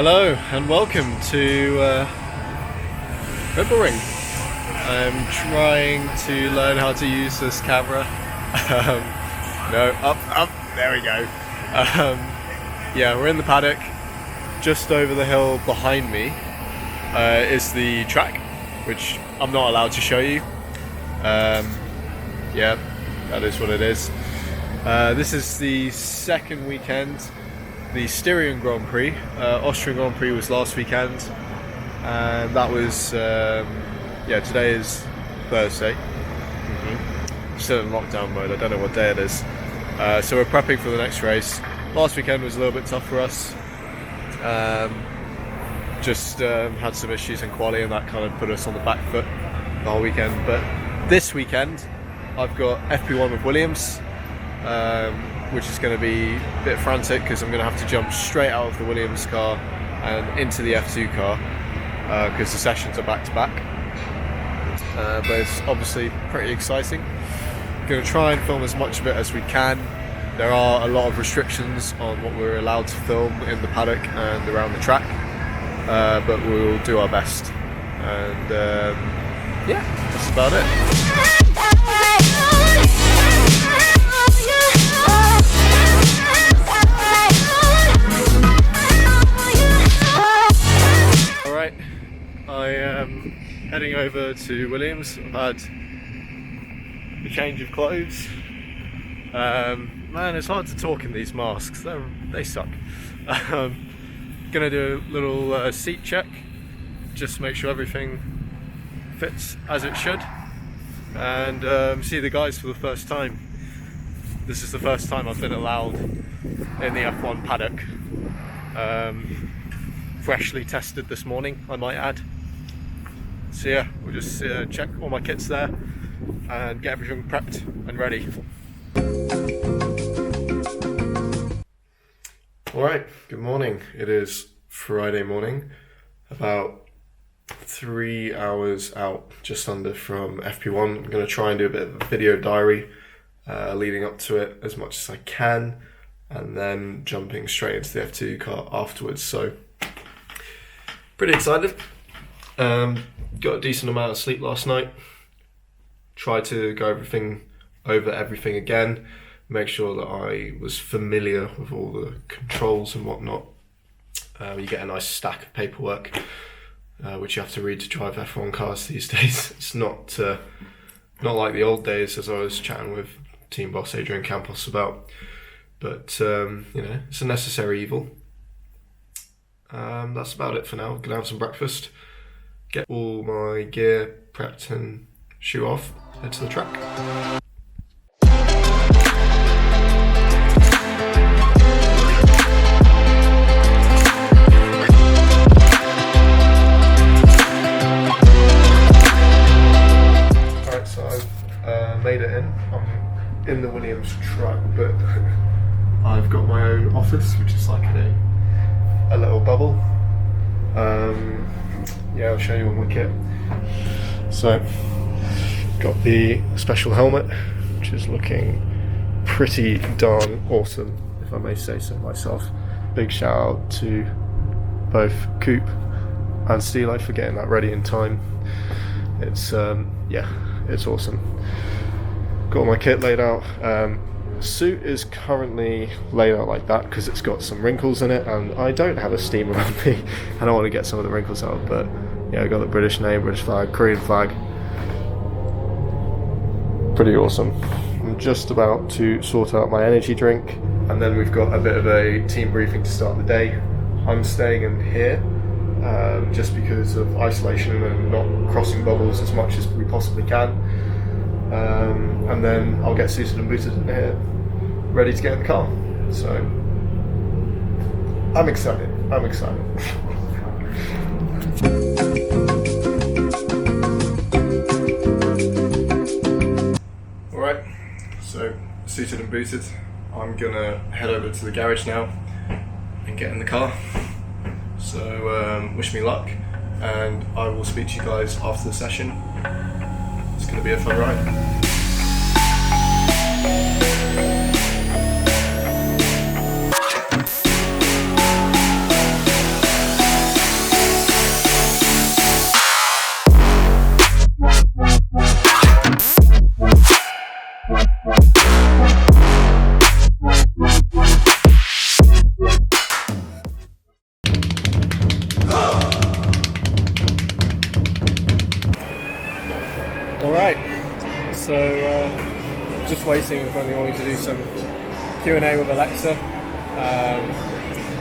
Hello and welcome to Red Bull Ring. I'm trying to learn how to use this camera. Up, there we go. Yeah, we're in the paddock. Just over the hill behind me is the track, which I'm not allowed to show you. Yeah, that is what it is. This is the second weekend. The Styrian Grand Prix, Austrian Grand Prix was last weekend, and that was, today is Thursday. Still in lockdown mode, I don't know what day it is. So we're prepping for the next race. Last weekend was a little bit tough for us. Had some issues in quali, and that kind of put us on the back foot the whole weekend. But this weekend, I've got FP1 with Williams. Which is going to be a bit frantic because I'm going to have to jump straight out of the Williams car and into the F2 car because the sessions are back to back. But it's obviously pretty exciting. I'm going to try and film as much of it as we can. There are a lot of restrictions on what we're allowed to film in the paddock and around the track, but we'll do our best. And that's about it. I am heading over to Williams. I've had a change of clothes. Man, it's hard to talk in these masks. They suck. Gonna do a little seat check, just to make sure everything fits as it should, and see the guys for the first time. This is the first time I've been allowed in the F1 paddock. Freshly tested this morning, I might add. So yeah, we'll just check all my kits there and get everything prepped and ready. Alright, good morning. It is Friday morning, about 3 hours out, just under, from FP1. I'm going to try and do a bit of a video diary leading up to it as much as I can, and then jumping straight into the F2 car afterwards. So pretty excited. Got a decent amount of sleep last night. Tried to go over everything again. Make sure that I was familiar with all the controls and whatnot. You get a nice stack of paperwork, which you have to read to drive F1 cars these days. It's not like the old days, as I was chatting with team boss Adrian Campos about. But it's a necessary evil. That's about it for now. Gonna have some breakfast, get all my gear prepped and shoot off, head to the track. Alright, so I've made it in. I'm in the Williams truck, but I've got my own office, which is like a little bubble. I'll show you all my kit. So, got the special helmet, which is looking pretty darn awesome, if I may say so myself. Big shout out to both Coop and Stilo for getting that ready in time. It's it's awesome. Got all my kit laid out. Suit is currently laid out like that because it's got some wrinkles in it, and I don't have a steam around me. I don't want to get some of the wrinkles out, but yeah, I got the British name, British flag, Korean flag. Pretty awesome. I'm just about to sort out my energy drink, and then we've got a bit of a team briefing to start the day. I'm staying in here just because of isolation and not crossing bubbles as much as we possibly can. And then I'll get suited and booted in here, ready to get in the car. So I'm excited. Alright, so suited and booted. I'm gonna head over to the garage now and get in the car. So wish me luck, and I will speak to you guys after the session. It's gonna be a fun ride. waiting when they wanted to do some Q&A with Alexa.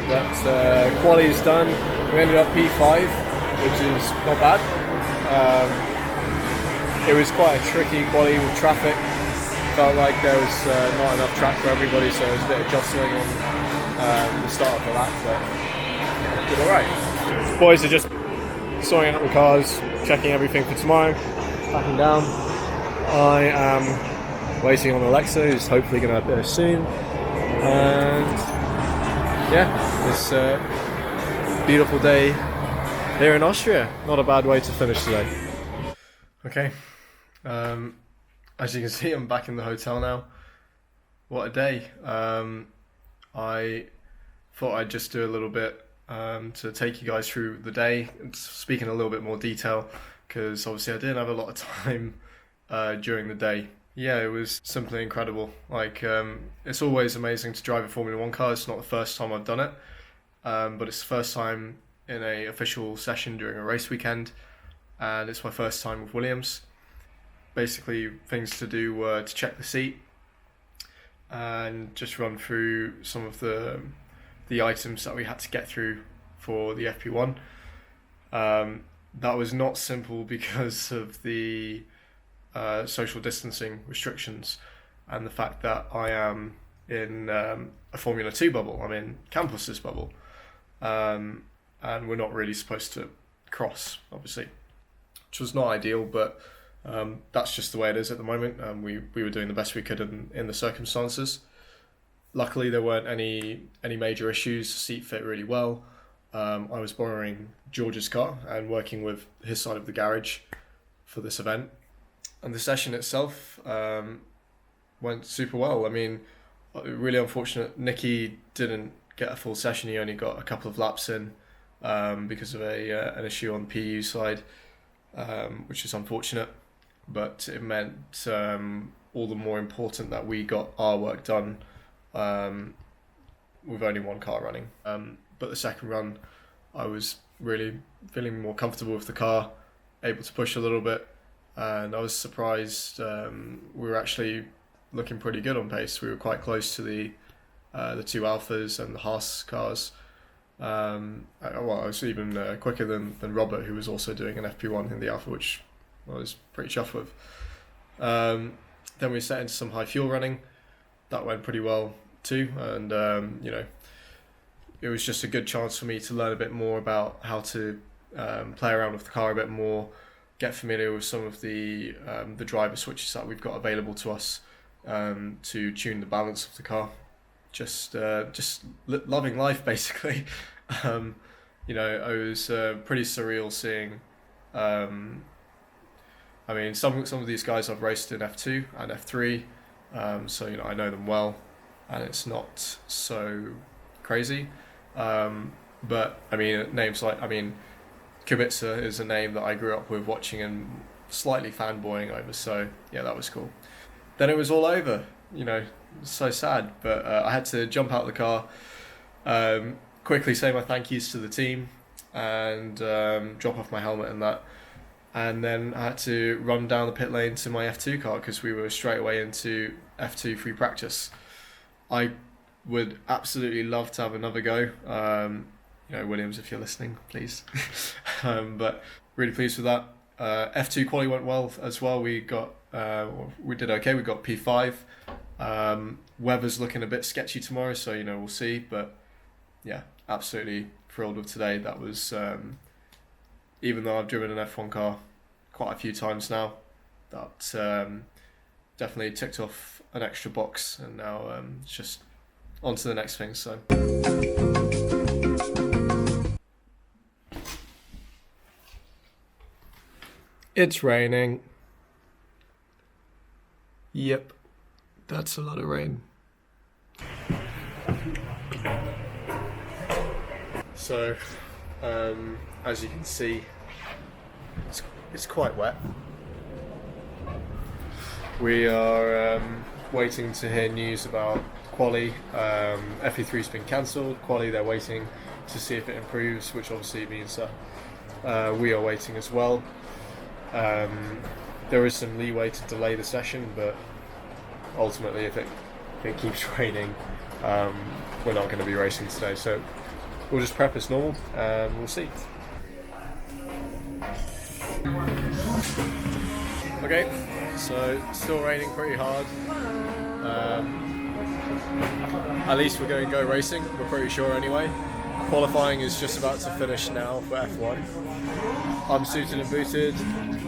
But quali is done. We ended up P5, which is not bad. It was quite a tricky quali with traffic. Felt like there was not enough track for everybody, so there was a bit of jostling on the start of the lap, but did alright. Boys are just sorting out the cars, checking everything for tomorrow, packing down. I am waiting on Alexa, who's hopefully going to appear soon. And yeah, it's a beautiful day here in Austria. Not a bad way to finish today. Okay, as you can see, I'm back in the hotel now. What a day. I thought I'd just do a little bit to take you guys through the day and speak in a little bit more detail, because obviously I didn't have a lot of time during the day. Yeah, it was simply incredible. Like, it's always amazing to drive a Formula 1 car. It's not the first time I've done it, but it's the first time in an official session during a race weekend, and it's my first time with Williams. Basically, things to do were to check the seat and just run through some of the items that we had to get through for the FP1. That was not simple because of the social distancing restrictions and the fact that I am in a Formula 2 bubble. I'm in Campus's bubble, and we're not really supposed to cross, obviously, which was not ideal, but that's just the way it is at the moment. We were doing the best we could in the circumstances. Luckily, there weren't any major issues. The seat fit really well. I was borrowing George's car and working with his side of the garage for this event. And the session itself went super well. I mean, really unfortunate, Nicky didn't get a full session. He only got a couple of laps in because of an issue on the PU side, which is unfortunate. But it meant all the more important that we got our work done with only one car running. But the second run, I was really feeling more comfortable with the car, able to push a little bit, and I was surprised. We were actually looking pretty good on pace. We were quite close to the two Alphas and the Haas cars. I was even quicker than Robert, who was also doing an FP1 in the Alpha, which I was pretty chuffed with. Then we set into some high fuel running. That went pretty well too, and it was just a good chance for me to learn a bit more about how to play around with the car a bit more, get familiar with some of the driver switches that we've got available to us to tune the balance of the car. Just loving life, basically. It was pretty surreal seeing. I mean, some of these guys I've raced in F2 and F3, so I know them well, and it's not so crazy. But I mean, names like Kubica is a name that I grew up with watching and slightly fanboying over. So yeah, that was cool. Then it was all over. So sad, but I had to jump out of the car, quickly say my thank yous to the team, and drop off my helmet and that. And then I had to run down the pit lane to my F2 car because we were straight away into F2 free practice. I would absolutely love to have another go. Williams, if you're listening, please. But really pleased with that. F2 quali went well as well. We did okay. We got P5. Weather's looking a bit sketchy tomorrow, so we'll see. But yeah, absolutely thrilled with today. That was. Even though I've driven an F1 car quite a few times now, that definitely ticked off an extra box, and now it's just on to the next thing. So it's raining. Yep, that's a lot of rain. So as you can see, it's quite wet. We are waiting to hear news about quali. FE3's been cancelled. Quali, they're waiting to see if it improves, which obviously means that we are waiting as well. There is some leeway to delay the session, but ultimately, if it keeps raining, we're not going to be racing today. So we'll just prep as normal and we'll see. Okay, so still raining pretty hard. At least we're going to go racing, we're pretty sure anyway. Qualifying is just about to finish now for F1. I'm suited and booted.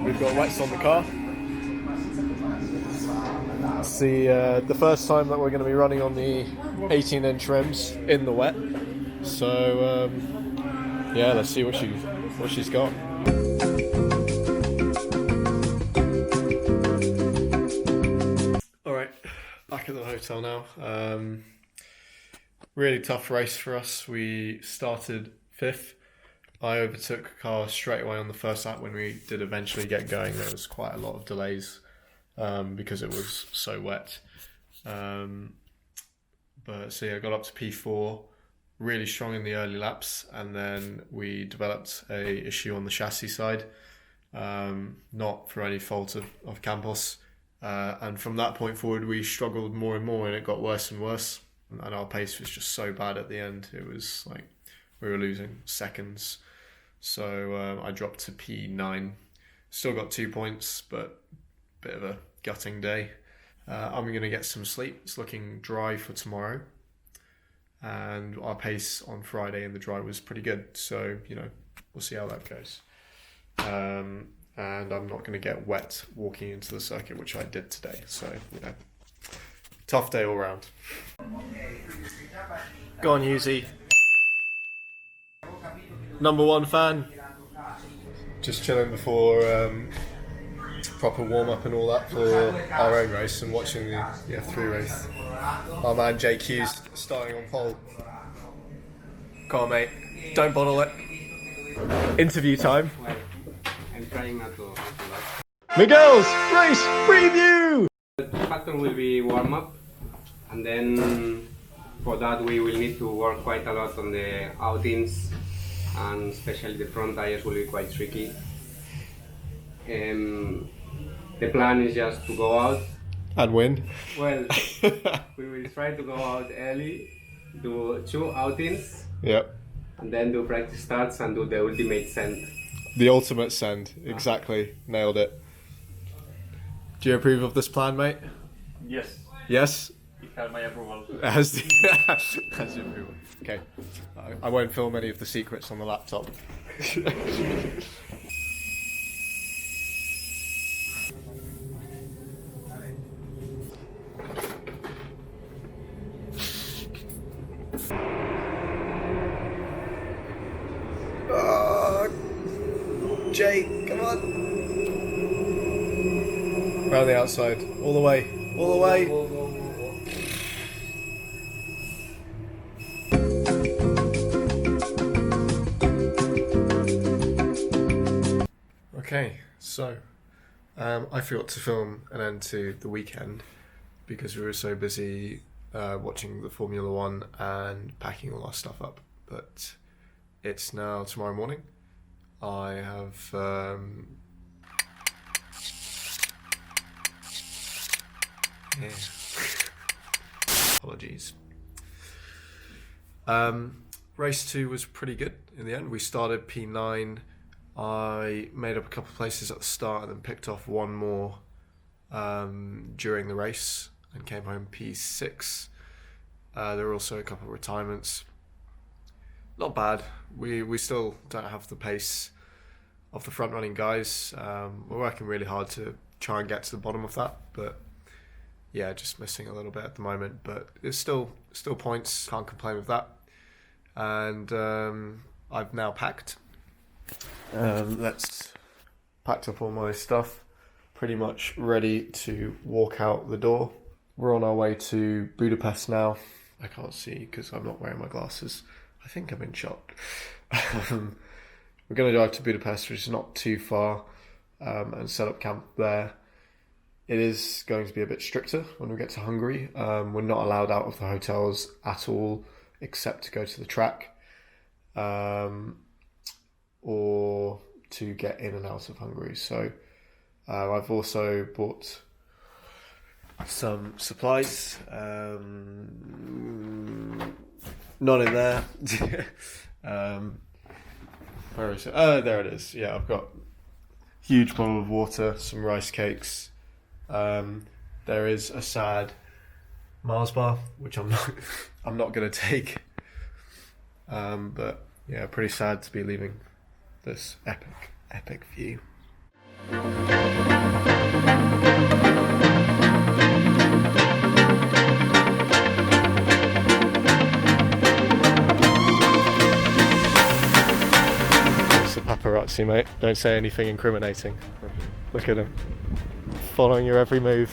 We've got wets on the car. It's the first time that we're going to be running on the 18-inch rims in the wet. So yeah, let's see what she's got. All right, back at the hotel now. Really tough race for us. We started 5th. I overtook a car straight away on the first lap. When we did eventually get going, there was quite a lot of delays because it was so wet. But so yeah, I got up to P4, really strong in the early laps, and then we developed a issue on the chassis side, not for any fault of Campos. And from that point forward, we struggled more and more, and it got worse and worse. And our pace was just so bad at the end. It was like we were losing seconds. So I dropped to P9. Still got 2 points, but a bit of a gutting day. I'm going to get some sleep. It's looking dry for tomorrow. And our pace on Friday in the dry was pretty good. So, we'll see how that goes. And I'm not going to get wet walking into the circuit, which I did today. So, tough day all round. Go on, Yuzi. Number 1 fan. Just chilling before proper warm-up and all that for our own race and watching the F3 race. Our man JQ's starting on pole. Come on, mate. Don't bottle it. Interview time. I'm trying not to laugh. Miguel's race preview! The factor will be warm-up, and then for that we will need to work quite a lot on the outings, and especially the front tires will be quite tricky. The plan is just to go out and win. Well, we will try to go out early, do 2 outings, Yep. and then do practice starts and do the ultimate send. The ultimate send, exactly. Nailed it. Do you approve of this plan, mate? Yes, Yes? it has my approval. Has the approval. Okay. I won't film any of the secrets on the laptop. Jake, come on. Round the outside. All the way. All the way. Okay, so I forgot to film an end to the weekend because we were so busy watching the Formula One and packing all our stuff up. But it's now tomorrow morning. I have apologies. Race 2 was pretty good in the end. We started P9. I made up a couple of places at the start and then picked off one more during the race and came home P6. There were also a couple of retirements. Not bad. We still don't have the pace of the front running guys. We're working really hard to try and get to the bottom of that, but yeah, just missing a little bit at the moment. But it's still points. Can't complain with that. And I've now packed. Packed up all my stuff. Pretty much ready to walk out the door. We're on our way to Budapest now. I can't see because I'm not wearing my glasses. I think I'm in shot. We're going to drive to Budapest, which is not too far, and set up camp there. It is going to be a bit stricter when we get to Hungary. We're not allowed out of the hotels at all, except to go to the track, or to get in and out of Hungary. So I've also bought some supplies. Not in there. Where is it? Oh, there it is. Yeah, I've got a huge bottle of water, some rice cakes. There is a sad Mars bar, which I'm not gonna take. But yeah, pretty sad to be leaving this epic view. It's the paparazzi, mate. Don't say anything incriminating. Look at him, following your every move.